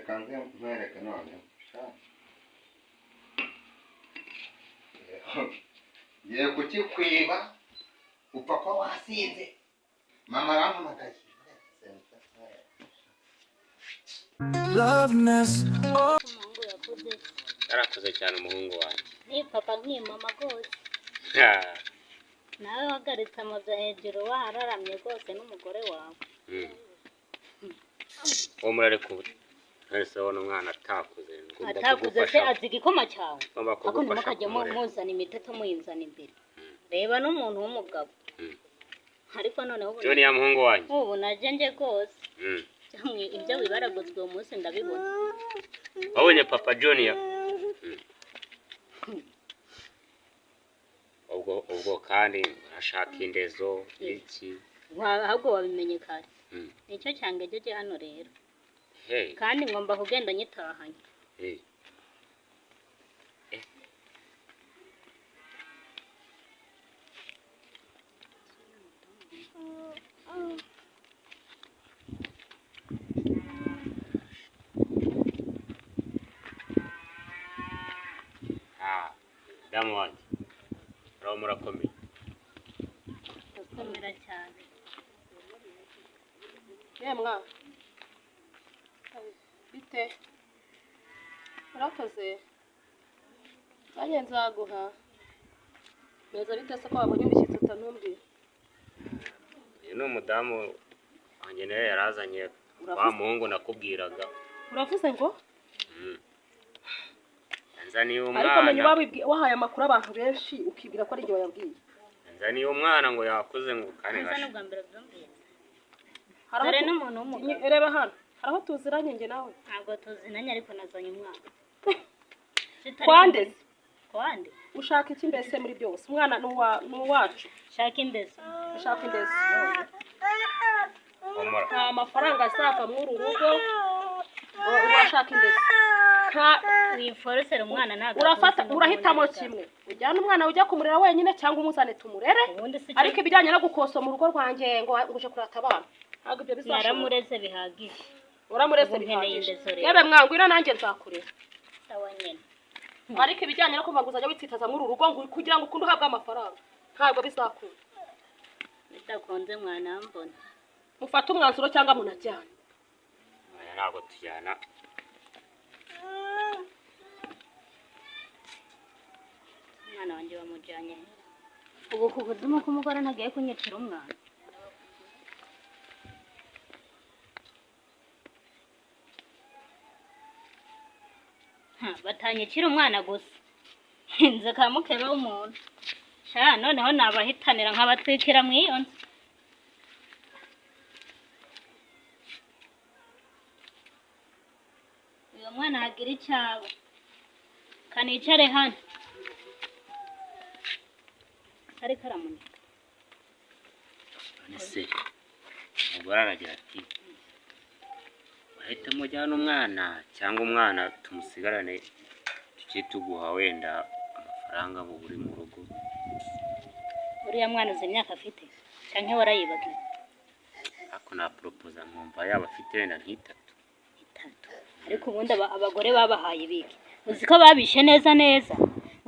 kanze mwereke none ye kukikwiba upfa ko wasinze mama arampamagaye loveness yarakoze cyane umuhungu wanjye ni papa nki mama gose nawe wagaritse amaza hejuru wahararamye gose n'umugore wawe uwo murare kure ese wona umwana atakuze se azi igikoma cyawe ako ntimukajyemo muzana imiteto muyinzana imbere reba n'umuntu w'umugabo ariko noneho ubu John ya muhungu wanjye ubu najenje gose ibyo wibaraguzwe uwo munsi ndabibona wabonye papa John ya ubwo kandi ashaka indezo iki ahubwo wabimenye kare nicyo cyangejeje hano rero kandi ngomba kugenda nyitahanye damu wanjye uraho murakomeye tukomera cyane yemwa bite urakoze zanjye nzaguha meza bite se ko wabonye umushyitsi utanumbwira uyu ni umudamu wanjye nawe yarazanye wa muhungu nakubwiraga uravuze ngo nzaniye umwana ariko menye wahaye amakuru abantu benshi ukibwira ko ari igihe wayabwiye nzaniye umwana ngo yakuze ngo kandi nza n'ubwa mbere byumviye dore n'umuntu w'umugabo reba hano haraho tuziranye njye nawe ntabwo tuzinanye ariko nazanye umwana kwande ushaka iki mbese muri byose umwana n'uwacu shaka indezo ushaka indezo omora nta mafaranga asaka muri urugo urashaka indezo wiforosera umwana ntabwo urafata urahitamo kimwe ujyana umwana ujya kumurera wenyine cyangwa umuzane tumurere ariko ibijyanye no gukoso mu rugo rwanjye ngo uje kurata abana ntabwo ibyo bizashoboka naramureze bihagije uramureze bihagije yebe mwangwira nanjye nzakurera sawa nyene ariko ibijyanye no kuva nguzanya witsitaza muri urugo ngo kugira ngo ukunde uhabwe amafaranga ntabwo bizakunda bidakonze mwana mbona mufata umwanzuro cyangwa munajyana ntabwo tujyana umwana wanjye bamujyanye ubu kuguduma k'umugore ntagiye kunyicira umwana batanyicira umwana gusa inze ka mukeba w'umuntu sha noneho nabahitanira nk'abatwikira mu iyo nzu uyu mwana hagira icyabo kanicare hano ariko aramunika ese umugore aragira ati wahitamo ujyana umwana cyangwa umwana tumusigarane tugiye tuguha wenda amafaranga mu buri mu rugo uriya mwana uzi imyaka afite cyangwa warayibagiwe ariko na proposa nkumva yaba afite wenda nk'itatu ariko ubundi abagore babahaye ibiki uzi ko babishe neza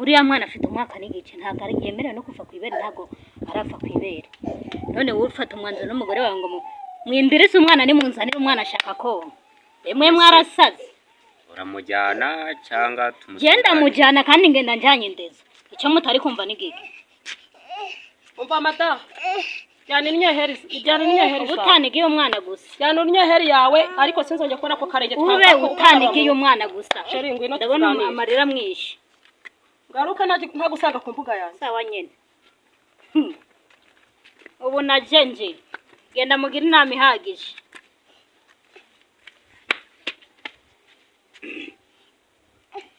uriya mwana afite umwaka n'igice ntabwo ari yemerewe no kuva ku ibere ntabwo arapfa ku ibere none wowe ufata umwanzuro n'umugore wawe ngo mwimbirize umwana nimunzanire umwana ashaka ko emwe mwarasaze uramujyana cyangwa genda mujyana kandi ngenda njyanye indezo icyo mutari kumva ni giki umva mata cyane inyehereza ijyana inyehereza utanigiye umwana gusa cyane inyehereza yawe ariko sinzongeye kubona ko karenge ube utanigiye umwana gusa ndabona amarira mwishi garuka ntagusanga ku mbuga yawe sawa nyene ubu najenje genda mugira inama ihagije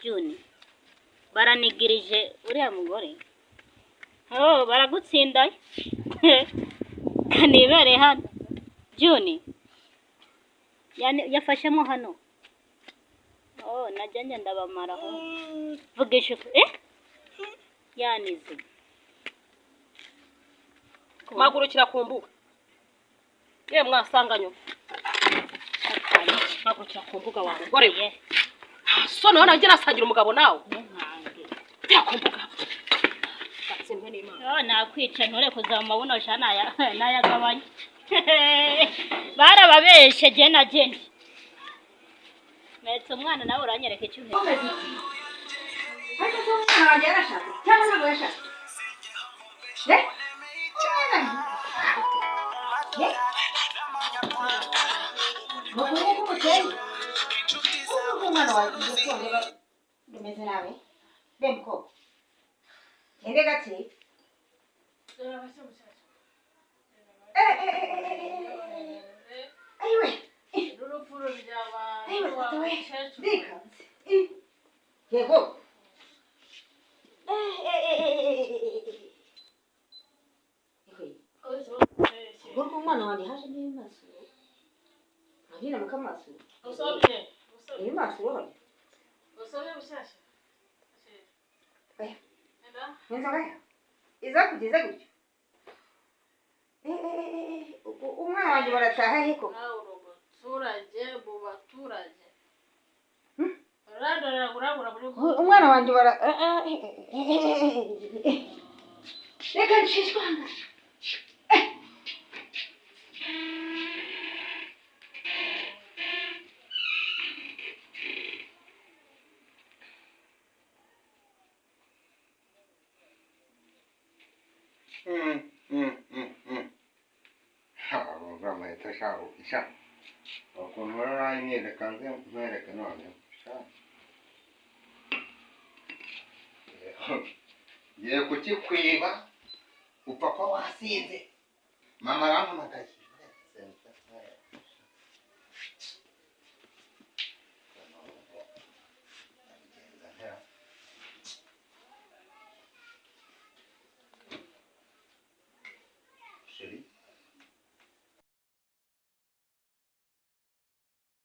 Juni baranigirije uriya mugore baragutsinda kanibere hano Juni yafashemo hano najyanye ndabamaraho vugisha yanize magurukira ku mbuga ye mwasanganywe wanjye mpagurukira ku mbuga wawe gore we so none nagira asangira umugabo nawe bya ku mbuga batsimbe n'Imana nakwica ntore kuzama buno shana nayagabanya barababeshe je na jeni metse umwana nawe uranyereka icyo uhetse ariko so umwana yarashatse cyangwa ntabwo yashatse Bakuru kumuteye. Umwana wa Indozo bimeze nawe. Bemko. Ende gati. Aiwe. urupfuro ry'abantu Aiwe tatowe. w'abakecuru Dika. Yego. Gorko umwana wanjye haje n'ibimaso. Abina mukamaso. usomye Ibimaso wowe. usomye bushyashya Oya. enda Nzoga. Iza kugeza gutyo. Umwana wanjye barataha heko. nawe uri umuturage mu baturage uragura muri Umwana wanjye bara Reka nshishwanga. Ramahita shaho isha. Ukuntu baranyereka kanze mwereka none. Ye kuki kwiba upfa ko wasinze. Mama arampamagaye.